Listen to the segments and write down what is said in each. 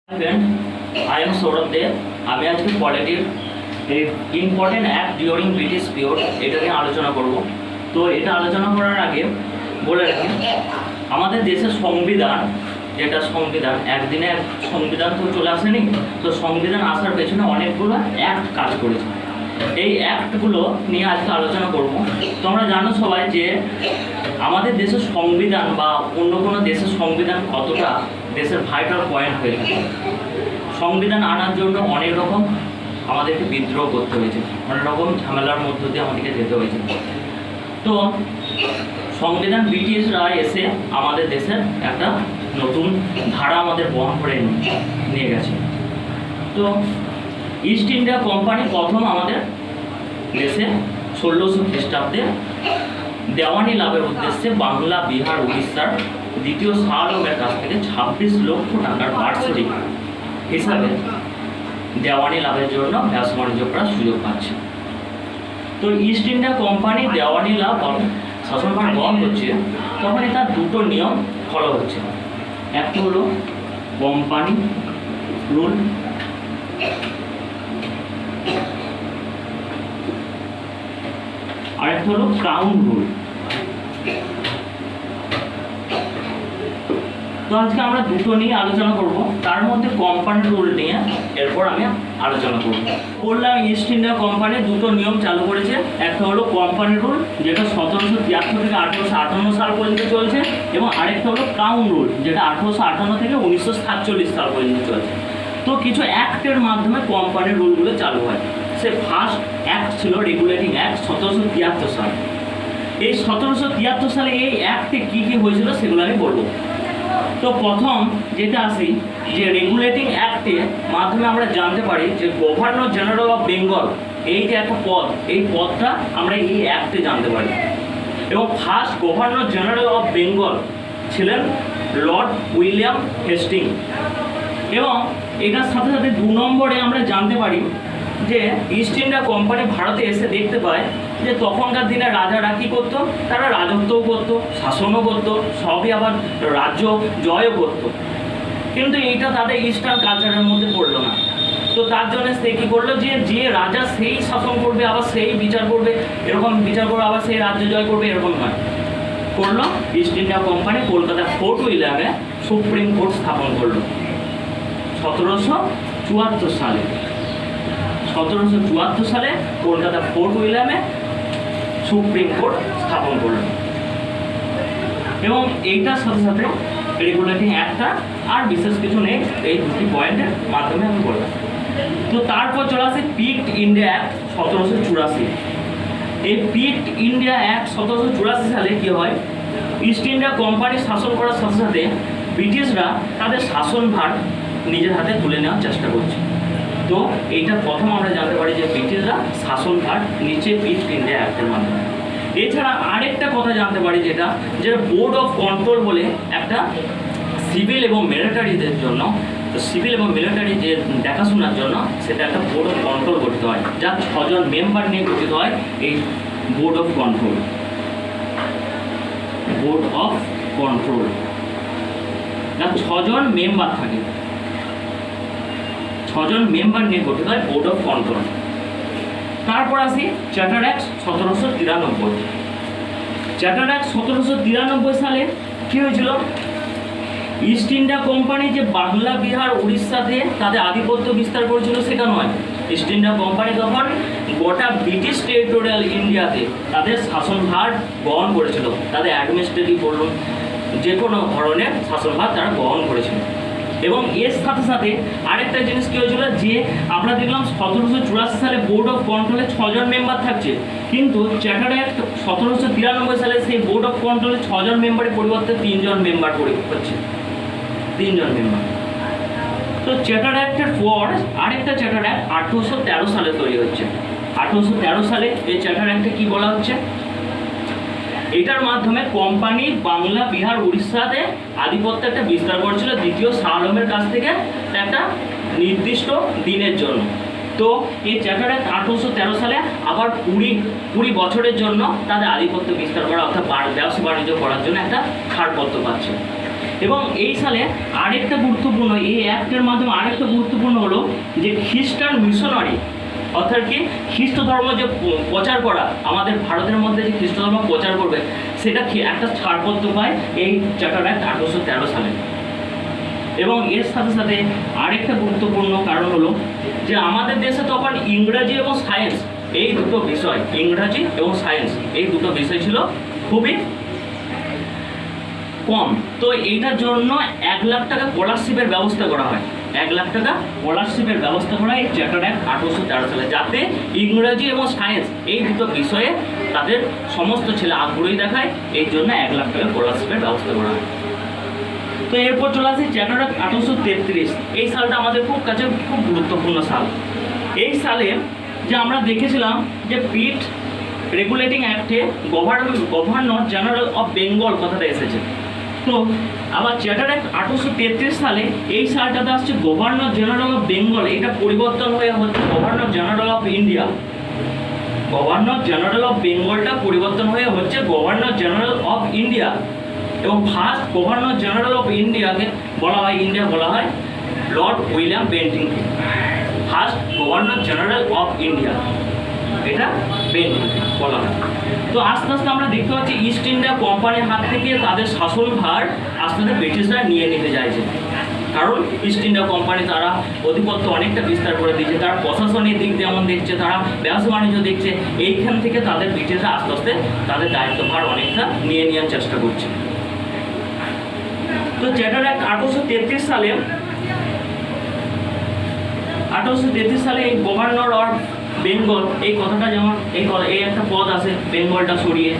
I am Sourav Dey. আমি আজকে পলিটির important act during British period এটা নিয়ে আলোচনা করব। তো এটা আলোচনা করার আগে বলে রাখি, আমাদের দেশের সংবিধান যেটা সংবিধান একদিনে সংবিধান তো চলে আসেনি। তো সংবিধান আসার পেছনে অনেকগুলো অ্যাক্ট কাজ করেছে। এই অ্যাক্টগুলো নিয়ে আজকে আলোচনা করব। তোমরা জানো সবাই যে আমাদের দেশের সংবিধান বা অন্য কোনো দেশের সংবিধান কতটা দেশের ভাইটাল পয়েন্ট হয়ে থাকে। সংবিধান আনার জন্য অনেক রকম আমাদেরকে বিদ্রোহ করতে হয়েছে, অনেক রকম ঝামেলার মধ্য দিয়ে আমাদেরকে যেতে হয়েছে। তো সংবিধান ব্রিটিশরা এসে আমাদের দেশের একটা নতুন ধারা আমাদের বহন করে নিয়ে গেছে। তো ইস্ট ইন্ডিয়া কোম্পানি প্রথম আমাদের দেশে 1600 খ্রিস্টাব্দে দেওয়ানি লাভের উদ্দেশ্যে বাংলা, বিহার, উড়িষ্যার দ্বিতীয় শাহ আলমের কাছ থেকে 26 লক্ষ টাকার বার্ষিক হিসাবে দেওয়ানি লাভের জন্য ব্যবসা বাণিজ্য করার সুযোগ পাচ্ছে। তো ইস্ট ইন্ডিয়া কোম্পানি দেওয়ানি লাভ শাসনভার বন্ধ হচ্ছে, তখন তার দুটো নিয়ম ফলো হচ্ছে। একটা হলো কোম্পানি রুল, আরেকটা হলো ক্রাউন রুল। তো আজকে আমরা দুটো নিয়ে আলোচনা করব, তার মধ্যে কোম্পানি রুল নিয়ে এরপর আমি আলোচনা করব। বললাম ইস্ট ইন্ডিয়া কোম্পানি দুটো নিয়ম চালু করেছে। একটা হলো কোম্পানি রুল, যেটা 1773 থেকে 1858 সাল পর্যন্ত চলছে, এবং আরেকটা হলো ক্রাউন রুল, যেটা 1858 থেকে 1947 সাল পর্যন্ত চলছে। তো কিছু অ্যাক্টের মাধ্যমে কোম্পানি রুলগুলো চালু হয়। সে ফার্স্ট অ্যাক্ট ছিল রেগুলেটিং অ্যাক্ট 1773 সাল। এই 1773 সালে এই অ্যাক্টে কী কী হয়েছিল সেগুলো আমি বলবো। তো প্রথম যেটা আসি, যে রেগুলেটিং অ্যাক্টের মাধ্যমে আমরা জানতে পারি যে গভর্নর জেনারেল অফ বেঙ্গল, এই যে একটা পদ, এই পদটা আমরা এই অ্যাক্টে জানতে পারি। এবং first governor general of Bengal ছিলেন লর্ড উইলিয়াম হেস্টিং। এবং এটার সাথে সাথে 2 নম্বরে আমরা জানতে পারি যে ইস্ট ইন্ডিয়া কোম্পানি ভারতে এসে দেখতে পায় যে তখনকার দিনে রাজারা কী করতো, তারা রাজত্বও করতো, শাসনও করতো, সবই আবার রাজ্য জয়ও করতো। কিন্তু এইটা তাদের ইস্টার্ন কালচারের মধ্যে পড়লো না। তো তার জন্য সে কী করলো, যে রাজা সেই শাসন করবে, আবার সেই বিচার করবে, এরকম বিচার করবে, আবার সেই রাজ্য জয় করবে, এরকম নয়। করলো East India Company Kolkata fort উইলিয়ামে সুপ্রিম কোর্ট স্থাপন করলো 1774 সালে। 1774 সালে কলকাতা ফোর্ট উইলিয়ামে সুপ্রিম কোর্ট স্থাপন করল। এবং এইটার সাথে সাথে রেগুলেটিং অ্যাক্টটা আর বিশেষ কিছু নেই, এই দুটি পয়েন্টের মাধ্যমে আমি বললাম। তো তারপর চলে আসে পিকড ইন্ডিয়া অ্যাক্ট 1784। এই পিকড ইন্ডিয়া অ্যাক্ট 1784 সালে কী হয়, ইস্ট ইন্ডিয়া কোম্পানি শাসন করার সাথে সাথে ব্রিটিশরা তাদের শাসনভার নিজের হাতে তুলে নেওয়ার চেষ্টা করছে। তো এইটা প্রথম আমরা জানতে পারি যে ব্রিটিশরা শাসনভার নিচে পিকড ইন্ডিয়া অ্যাক্টের মাধ্যমে। এছাড়া আরেকটা কথা জানতে পারি, যেটা বোর্ড অফ কন্ট্রোল বলে একটা সিভিল এবং মিলিটারিদের জন্য, তো সিভিল এবং মিলিটারি যে দেখাশোনার জন্য সেটা একটা বোর্ড অফ কন্ট্রোল গঠিত হয়, যা 6 জন মেম্বার নিয়ে গঠিত হয়। এই board of control, board of control, যা 6 জন মেম্বার থাকে, 6 জন মেম্বার নিয়ে গঠিত হয় বোর্ড অফ কন্ট্রোল। তারপর আসি চার্টার অ্যাক্ট 1793। চার্টার অ্যাক্ট 1793 সালে কী হয়েছিল, ইস্ট ইন্ডিয়া কোম্পানি যে বাংলা, বিহার, উড়িষ্যাতে তাদের আধিপত্য বিস্তার করেছিল সেটা নয়। ইস্ট ইন্ডিয়া কোম্পানি তখন গোটা ব্রিটিশ টেরিটোরিয়াল ইন্ডিয়াতে তাদের শাসনভার বহন করেছিল। তাদের অ্যাডমিনিস্ট্রেটিভ বলুন, যে কোনো ধরনের শাসনভার তারা বহন করেছিল। এবং এর সাথে সাথে আরেকটা জিনিস কী হয়েছিল, যে আমরা দেখলাম 1784 সালে বোর্ড অফ কন্ট্রোলে 6 জন মেম্বার থাকছে, কিন্তু চার্টার অ্যাক্ট 1793 সালে সেই বোর্ড অফ কন্ট্রোলে 6 জন মেম্বারের পরিবর্তে 3 জন মেম্বার হচ্ছে, 3 জন মেম্বার। তো চার্টার অ্যাক্টের পর আরেকটা চার্টার অ্যাক্ট 1813 সালে তৈরি হচ্ছে। 1813 সালে এই চার্টার অ্যাক্টে কী বলা হচ্ছে, এটার মাধ্যমে কোম্পানি বাংলা, বিহার, উড়িষ্যাতে আধিপত্য একটা বিস্তার করেছিল দ্বিতীয় শাহ আলমের কাছ থেকে একটা নির্দিষ্ট দিনের জন্য। তো এই চার্টার অ্যাক্ট 1813 সালে আবার 20 বছরের জন্য তাদের আধিপত্য বিস্তার করা, অর্থাৎ ব্যবসা বাণিজ্য করার জন্য একটা ছাড়পত্র পাচ্ছে। এবং এই সালে আরেকটা গুরুত্বপূর্ণ, এই অ্যাক্টের মাধ্যমে আরেকটা গুরুত্বপূর্ণ হলো যে খ্রিস্টান মিশনারি, অর্থাৎ কি খ্রিস্ট ধর্ম যে প্রচার করা, আমাদের ভারতের মধ্যে যে খ্রিস্ট ধর্ম প্রচার করবে সেটা একটা ছাড়পত্র পায় এই চার্টার অ্যাক্ট 1813 সালে। এবং এর সাথে সাথে আরেকটা গুরুত্বপূর্ণ কারণ হলো যে আমাদের দেশে তখন ইংরাজি এবং সায়েন্স এই দুটো বিষয়, ইংরাজি এবং সায়েন্স এই দুটো বিষয় ছিল খুবই কম। তো এইটার জন্য 1 লাখ টাকা স্কলারশিপের ব্যবস্থা করা হয়, 1 লাখ টাকা স্কলারশিপের ব্যবস্থা করা হয় এই চার্টার অ্যাক্ট 1813 সালে, যাতে ইংরাজি এবং সায়েন্স এই দুটো বিষয়ে তাদের সমস্ত ছেলে আগ্রহী দেখায়, এই জন্য 1 লাখ টাকা স্কলারশিপের ব্যবস্থা করা হয়। তো এরপর চলে আসি চার্টার অ্যাক্ট 1833। এই সালটা আমাদের কাছে খুব গুরুত্বপূর্ণ সাল। এই সালে যে আমরা দেখেছিলাম যে পিট রেগুলেটিং অ্যাক্টে গভর্নর জেনারেল অফ বেঙ্গল কথাটা এসেছে। তো আবার চার্টার অ্যাক্ট 1833 সালে এই সালটাতে আসছে গভর্নর জেনারেল অফ বেঙ্গল, এটা পরিবর্তন হয়ে হচ্ছে governor general of India. Governor general of বেঙ্গলটা পরিবর্তন হয়ে হচ্ছে গভর্নর জেনারেল অফ ইন্ডিয়া। এবং ফার্স্ট গভর্নর জেনারেল অফ ইন্ডিয়াকে বলা হয় লর্ড উইলিয়াম বেন্টিংকে, first governor general of India, এটা বেন্টিংকে বলা হয়। তো আস্তে আস্তে আমরা দেখতে পাচ্ছি ইস্ট ইন্ডিয়া কোম্পানির হাত থেকে তাদের শাসনভার আস্তে আস্তে ব্রিটিশরা নিয়ে নিতে চাইছে, কারণ ইস্ট ইন্ডিয়া কোম্পানি তারা আধিপত্য অনেকটা বিস্তার করে দিচ্ছে, তারা প্রশাসনিক দিক যেমন দেখছে, তারা ব্যবসা বাণিজ্য দেখছে, এইখান থেকে তাদের ব্রিটিশরা আস্তে আস্তে তাদের দায়িত্বভার অনেকটা নিয়ে নেওয়ার চেষ্টা করছে। তো চার্টার অ্যাক্ট 1833 সালে এই গভর্নর অফ বেঙ্গল এই কথাটা যেমন এই একটা পদ আছে বেঙ্গলটা সরিয়ে,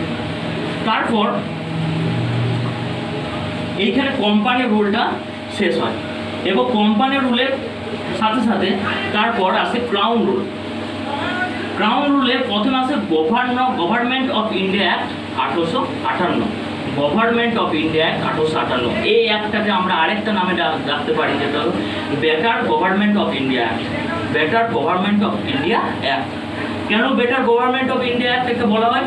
তারপর এইখানে কোম্পানি রুলটা শেষ হয় এবং কোম্পানি রুলের সাথে সাথে তারপর আসে ক্রাউন রুল। ক্রাউন রুলে প্রথমে আসে government of India act 1858, government of India act 1858। এই অ্যাক্টটাকে আমরা আরেকটা নামে ডাকতে পারি, যেটা হলো better government of India act, better government of India act. কেন better government of India act একে বলা হয়?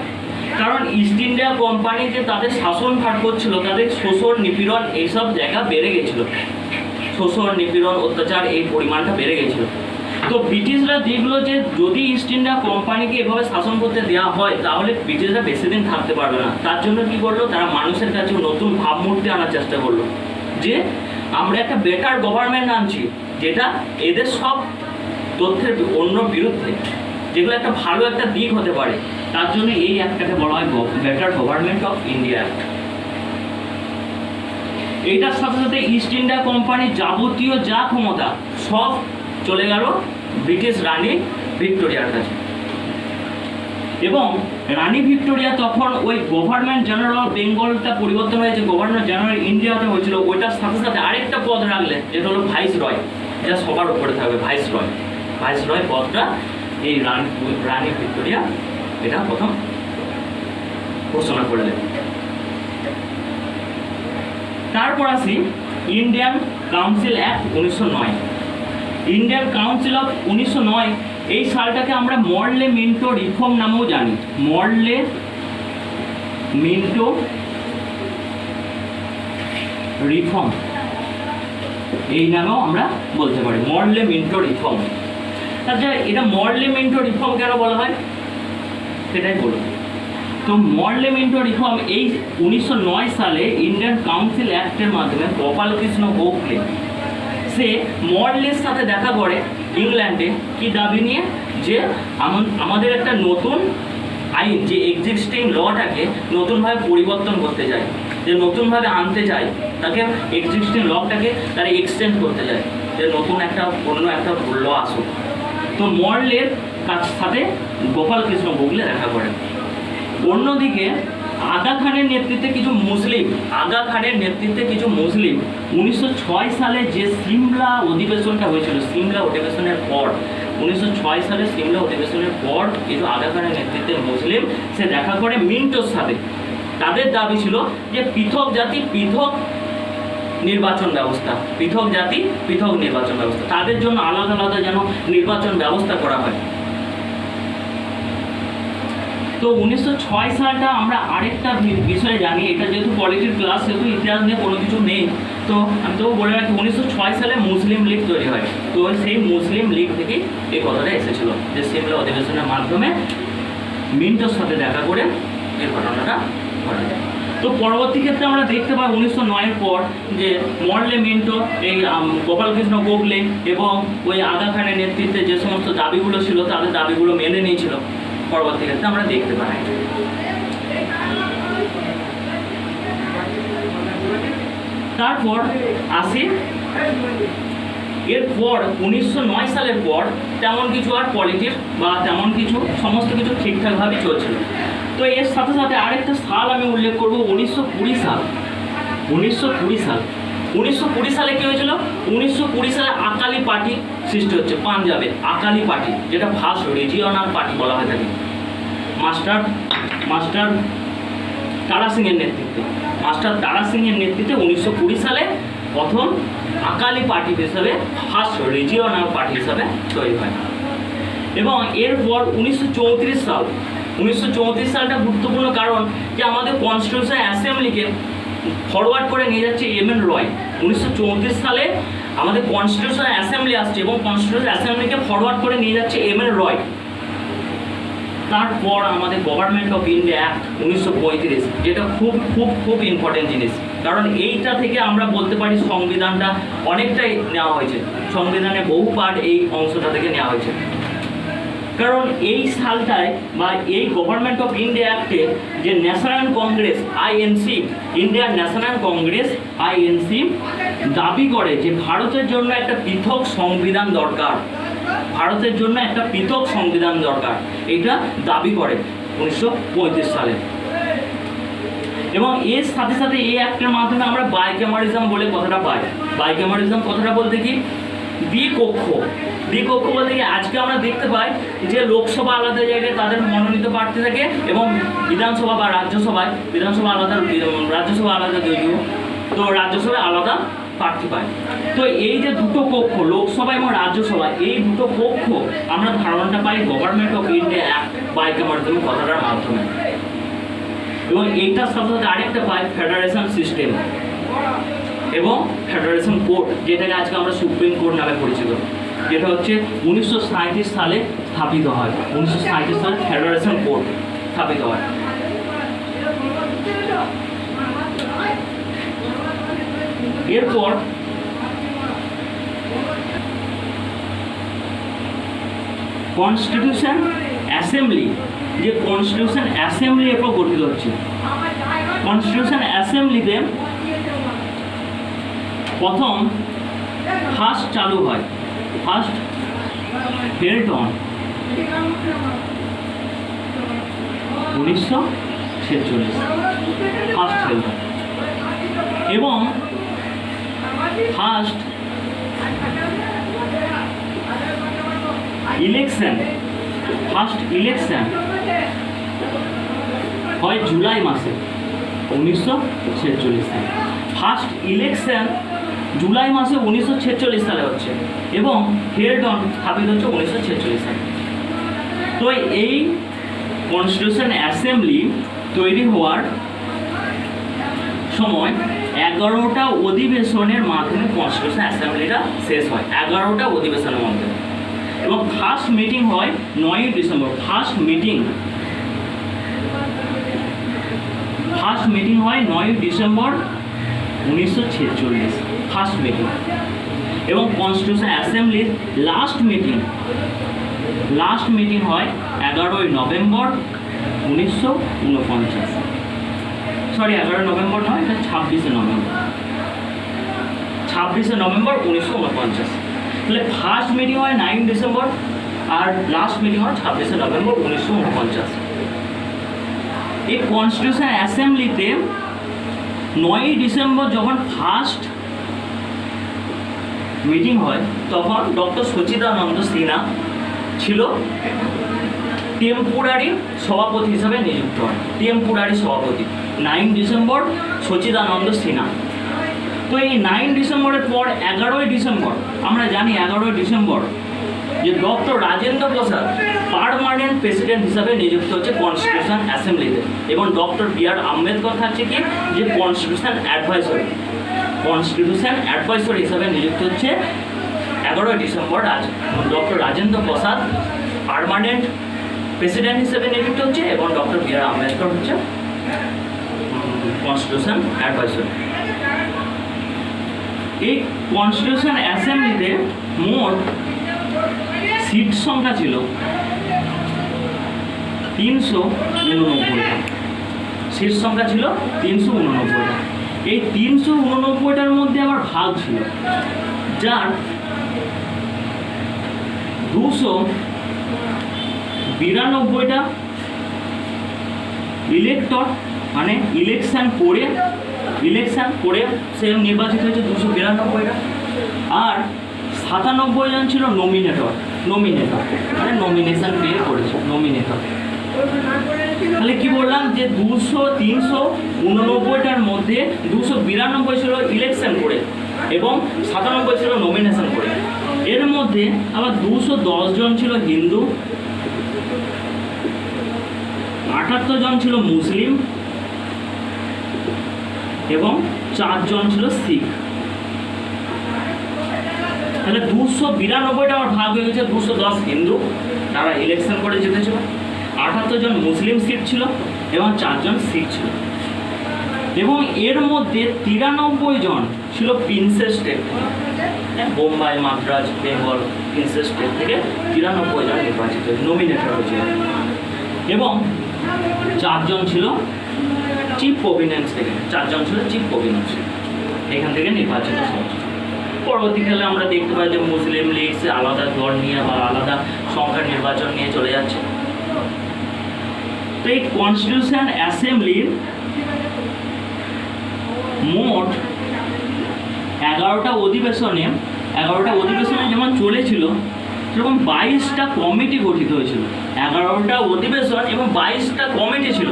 কারণ ইস্ট ইন্ডিয়া কোম্পানি যে তাদের শাসন ভার করছিল, তাদের শোষণ নিপীড়ন এইসব জায়গা বেড়ে গেছিল, শোষণ নিপীড়ন অত্যাচার এই পরিমাণটা বেড়ে গেছিল। তো ব্রিটিশরা যেগুলো যে যদি ইস্ট ইন্ডিয়া কোম্পানিকে এভাবে শাসন করতে দেওয়া হয় তাহলে ব্রিটিশরা বেশি দিন থাকতে পারবে না। তার জন্য কি করলো, তারা মানুষের কাছে নতুন ভাবমূর্তি আনার চেষ্টা করলো যে আমরা একটা বেটার গভর্নমেন্ট আনছি, যেটা এদের সব তথ্যের অন্য বিরুদ্ধে, যেগুলো একটা ভালো একটা দিক হতে পারে। তার জন্য এই অ্যাক্টটাকে বলা হয় better government of India act. এইটার সাথে সাথে ইস্ট ইন্ডিয়া কোম্পানির যাবতীয় যা ক্ষমতা সব চলে গেল ব্রিটিশ রানী ভিক্টোরিয়ার কাছে। এবং রানী ভিক্টোরিয়া তখন ওই গভর্নমেন্ট জেনারেল অফ বেঙ্গলটা পরিবর্তন হয়েছে গভর্নর জেনারেল ইন্ডিয়াতে হয়েছিল, ওইটার সাথে সাথে আরেকটা পদ রাখলেন যেটা হলো ভাইস রয়, যা সবার উপরে থাকবে ভাইস রয়। ভাইস রয় পদটা এই রানী ভিক্টোরিয়া এটা প্রথম ঘোষণা করলেন। তারপর আসি Indian council act 1909। Indian council of 1909 এই সালটাকে আমরা মরলে মিন্টো রিফর্ম নামেও জানি, মরলে মিন্টো রিফর্ম এই নামেও আমরা বলতে পারি, মরলে মিন্টো রিফর্ম। আচ্ছা, এটা মরলে মিন্টো রিফর্ম কেন বলা হয় সেটাই বলুন। তো মরলে মিন্টো রিফর্ম এই 1909 সালে ইন্ডিয়ান কাউন্সিল অ্যাক্টের মাধ্যমে গোপালকৃষ্ণ গোখলে সে মরলের সাথে দেখা করে ইংল্যান্ডে, কি দাবি নিয়ে, যে আমাদের একটা নতুন আইন, যে এক্সিস্টিং লটাকে নতুনভাবে পরিবর্তন করতে চায়, যে নতুনভাবে আনতে চায়, তাকে এক্সিস্টিং লটাকে তারা এক্সটেন্ড করতে চায়, যে নতুন একটা অন্য একটা ল আসুক। তো মরলের সাথে গোপালকৃষ্ণ গোখলে দেখা করেন। অন্যদিকে আগা খানের নেতৃত্বে কিছু মুসলিম 1906 সালে যে সিমলা অধিবেশনটা হয়েছিল, সিমলা অধিবেশনের পর 1906 সালে সিমলা অধিবেশনের পর কিছু আগা খানের নেতৃত্বে মুসলিম সে দেখা করে মিন্টোর সাথে। তাদের দাবি ছিল যে পৃথক জাতি পৃথক নির্বাচন ব্যবস্থা, পৃথক জাতি পৃথক নির্বাচন ব্যবস্থা, তাদের জন্য আলাদা আলাদা যেন নির্বাচন ব্যবস্থা করা হয়। তো 1906 সালটা আমরা আরেকটা বিষয়ে জানি, এটা যেহেতু পলিটির ক্লাস, সেহেতু ইতিহাস নিয়ে কোনো কিছু নেই, তো আমি তো বলে রাখি 1906 সালে মুসলিম লীগ তৈরি হয়। তো সেই মুসলিম লীগ থেকেই এই কথাটা এসেছিল যে সিমলা অধিবেশনের মাধ্যমে মিন্টোর সাথে দেখা করে এই ঘটনাটা ঘটে। তো পরবর্তী ক্ষেত্রে আমরা দেখতে পাই 1909-এর পর যে মরলে মিন্টো, এই গোপালকৃষ্ণ গোখলে এবং ওই আগা খানের নেতৃত্বে যে সমস্ত দাবিগুলো ছিল তাদের দাবিগুলো মেনে নিয়েছিল। পরবর্তী ক্ষেত্রে আমরা দেখতে পাই। তারপর আসি, এরপর 1909 সালের পর তেমন কিছু আর পলিটির বা তেমন কিছু সমস্ত কিছু ঠিকঠাকভাবে চলছিল। তো এর সাথে সাথে আরেকটা সাল আমি উল্লেখ করব, 1920 সাল। 1920 সালে কী হয়েছিল? 1920 সালে আকালি পার্টি সৃষ্টি হচ্ছে পাঞ্জাবে, আকালি পার্টি, যেটা ফার্স্ট রিজিওনাল পার্টি বলা হয়ে থাকে। মাস্টার তারা সিংয়ের নেতৃত্বে 1920 সালে প্রথম আকালি পার্টি হিসাবে, ফার্স্ট রিজিওনাল পার্টি হিসাবে তৈরি হয়। এবং এরপর 1934 সালটা গুরুত্বপূর্ণ, কারণ যে আমাদের কনস্টিটিউশন অ্যাসেম্বলিকে ফরওয়ার্ড করে নিয়ে যাচ্ছে এম.এন. রয়। 1934 সালে আমাদের কনস্টিটিউশন অ্যাসেম্বলি আসছে এবং কনস্টিটিউশন অ্যাসেম্বলিকে ফরওয়ার্ড করে নিয়ে যাচ্ছে এম.এন. রয়। তারপর আমাদের গভর্নমেন্ট অফ ইন্ডিয়া অ্যাক্ট 1935, যেটা খুব খুব খুব ইম্পর্টেন্ট জিনিস, কারণ এইটা থেকে আমরা বলতে পারি সংবিধানটা অনেকটাই নেওয়া হয়েছে, সংবিধানে বহু পার্ট এই অংশটা থেকে নেওয়া হয়েছে। কারণ এই সালটায় বা এই গভর্নমেন্ট অফ ইন্ডিয়া অ্যাক্টে যে national Congress INC, Indian national Congress INC দাবি করে যে ভারতের জন্য একটা পৃথক সংবিধান দরকার, ভারতের জন্য একটা পৃথক সংবিধান দরকার, এটা দাবি করে 1935 সালে। এবং এর সাথে সাথে এই অ্যাক্টের মাধ্যমে আমরা বাইক্যামারিজম বলে কথাটা পাই। বাইক্যামারিজম কথাটা বলতে কি, দ্বিকক্ষ বলতে কি, আজকে আমরা দেখতে পাই যে লোকসভা আলাদা জায়গায় তাদের মনোনীত প্রার্থী থাকে এবং বিধানসভা বা রাজ্যসভায়, বিধানসভা আলাদা, রাজ্যসভা আলাদা যদিও, তো রাজ্যসভায় আলাদা প্রার্থী পায়। তো এই যে দুটো কক্ষ, লোকসভা এবং রাজ্যসভা, এই দুটো কক্ষ আমরা ধারণাটা পাই গভর্নমেন্ট অফ ইন্ডিয়া অ্যাক্ট বাইক্যামারিজম কথাটার মাধ্যমে। এবং এইটার সাথে সাথে আরেকটা পাই ফেডারেশন সিস্টেম এবং ফেডারেশন কোর্ট, যেটাকে আজকে আমরা সুপ্রিম কোর্ট নামে পরিচিত, যেটা হচ্ছে 1937 সালে স্থাপিত হয়। 1937 সালে ফেডারেশন কোর্ট স্থাপিত হয়। এরপর কনস্টিটিউশন অ্যাসেম্বলি, যে কনস্টিটিউশন অ্যাসেম্বলি এরপর গঠিত হচ্ছে। কনস্টিটিউশন অ্যাসেম্বলিতে প্রথম ফার্স্ট চালু হয়, first held on 1946, first held on, এবং ফার্স্ট ইলেকশন হয় জুলাই মাসে 1946 সালে। ফার্স্ট ইলেকশন জুলাই মাসে 1946 সালে হচ্ছে এবং হেল্ড অন স্থাপিত হচ্ছে 1946 সালে। তো এই কনস্টিটিউশন অ্যাসেম্বলি তৈরি হওয়ার সময় 11টা অধিবেশনের মাধ্যমে কনস্টিটিউশন অ্যাসেম্বলিটা শেষ হয়, 11টা অধিবেশনের মাধ্যমে। এবং ফার্স্ট মিটিং হয় 9ই ডিসেম্বর। ফার্স্ট মিটিং হয় 9ই ডিসেম্বর 1946, ফার্স্ট মিটিং। এবং কনস্টিটিউশন অ্যাসেম্বলির লাস্ট মিটিং হয় 11ই নভেম্বর 1949। সরি, 11 নভেম্বর নয়, এটা 26শে নভেম্বর 1949। তাহলে ফার্স্ট মিটিং হয় 9 ডিসেম্বর আর লাস্ট মিটিং হয় 26শে নভেম্বর 1949। এই কনস্টিটিউশন অ্যাসেম্বলিতে 9ই ডিসেম্বর যখন ফার্স্ট মিটিং হয়, তখন ডক্টর সচিদানন্দ সিনহা ছিল টেম্পোরারি সভাপতি হিসাবে নিযুক্ত হয়। টেম্পোরারি সভাপতি 9 ডিসেম্বর সচিদানন্দ সিনহা। তো এই 9 ডিসেম্বরের পর 11ই ডিসেম্বর, আমরা জানি 11ই ডিসেম্বর যে doctor Rajendra Prasad permanent president হিসাবে নিযুক্ত হচ্ছে কনস্টিটিউশন অ্যাসেম্বলিতে, এবং ডক্টর বি.আর. আম্বেদকর থাকছে কি যে কনস্টিটিউশন অ্যাডভাইসর হিসাবে নিযুক্ত হচ্ছে 11 December. Doctor Rajendra Prasad permanent president হিসেবে নিযুক্ত হচ্ছে এবং ডক্টর বি.আর. আম্বেদকর হচ্ছে কনস্টিটিউশন অ্যাডভাইসর। এই কনস্টিটিউশন অ্যাসেম্বলিতে মোট সিট সংখ্যা ছিল 389টা। সিট সংখ্যা ছিল 389টা। এই 389টার মধ্যে আবার ভাগ ছিল, যার 292টা ইলেক্টর, মানে ইলেকশন করে সে নির্বাচিত হয়েছে 292টা, আর 97 জন ছিল নমিনেটর, মানে নমিনেশন পেয়ে করেছে নমিনেটর। তাহলে কি বললাম যে 389টার মধ্যে 292 ছিল ইলেকশন করে এবং 97 ছিল নমিনেশন করে। এর মধ্যে আবার 210 জন ছিল হিন্দু, 78 জন ছিল মুসলিম এবং 4 জন ছিল শিখ। তাহলে 292টা আমার ভাগ হয়ে গেছে। 210 হিন্দু, তারা ইলেকশন করে জিতেছিল, 78 জন মুসলিম সিট ছিল এবং 4 জন শিখ ছিল। এবং এর মধ্যে 93 জন ছিল প্রিন্সেস স্টেট থেকে, বোম্বাই, মাদ্রাজ, বেঙ্গল, প্রিন্সেস স্টেট থেকে 93 জন নির্বাচিত নমিনেটেড হয়েছিল, এবং 4 জন ছিল চিফ প্রভিনেন্স থেকে, 4 জন ছিল চিফ প্রভিনেন্স এখান থেকে নির্বাচিত হয়েছে। পরবর্তীকালে আমরা দেখতে পাই যে মুসলিম লীগ আলাদা দল নিয়ে বা আলাদা সংখ্যার নির্বাচন নিয়ে চলে যাচ্ছে। তো এই কনস্টিটিউশন অ্যাসেম্বলির মোট 11টা অধিবেশনে যেমন চলেছিল সেরকম 22টা কমিটি গঠিত হয়েছিল। 11টা অধিবেশন এবং 22টা কমিটি ছিল।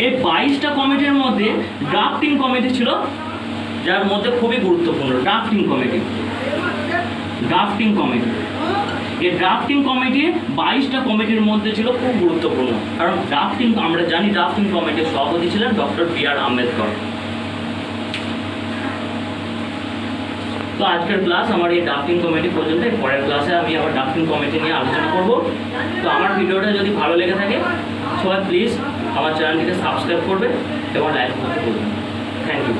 এই 22টা কমিটির মধ্যে ড্রাফটিং কমিটি ছিল, যার মধ্যে খুবই গুরুত্বপূর্ণ ড্রাফটিং কমিটি। এই ড্রাফটিং কমিটি 22টা কমিটির মধ্যে ছিল খুব গুরুত্বপূর্ণ, কারণ আমরা জানি ড্রাফটিং কমিটির সভাপতি ছিলেন ডক্টর বি.আর. আম্বেদকর। তো আজকের ক্লাস আমার এই ড্রাফটিং কমিটি পর্যন্ত। পরের ক্লাসে আমি আবার ড্রাফটিং কমিটি নিয়ে আলোচনা করব। তো আমার ভিডিওটা যদি ভালো লেগে থাকে সবাই প্লিজ আমার চ্যানেলটিকে সাবস্ক্রাইব করবে এবং লাইক করতে বলবেন। Thank you.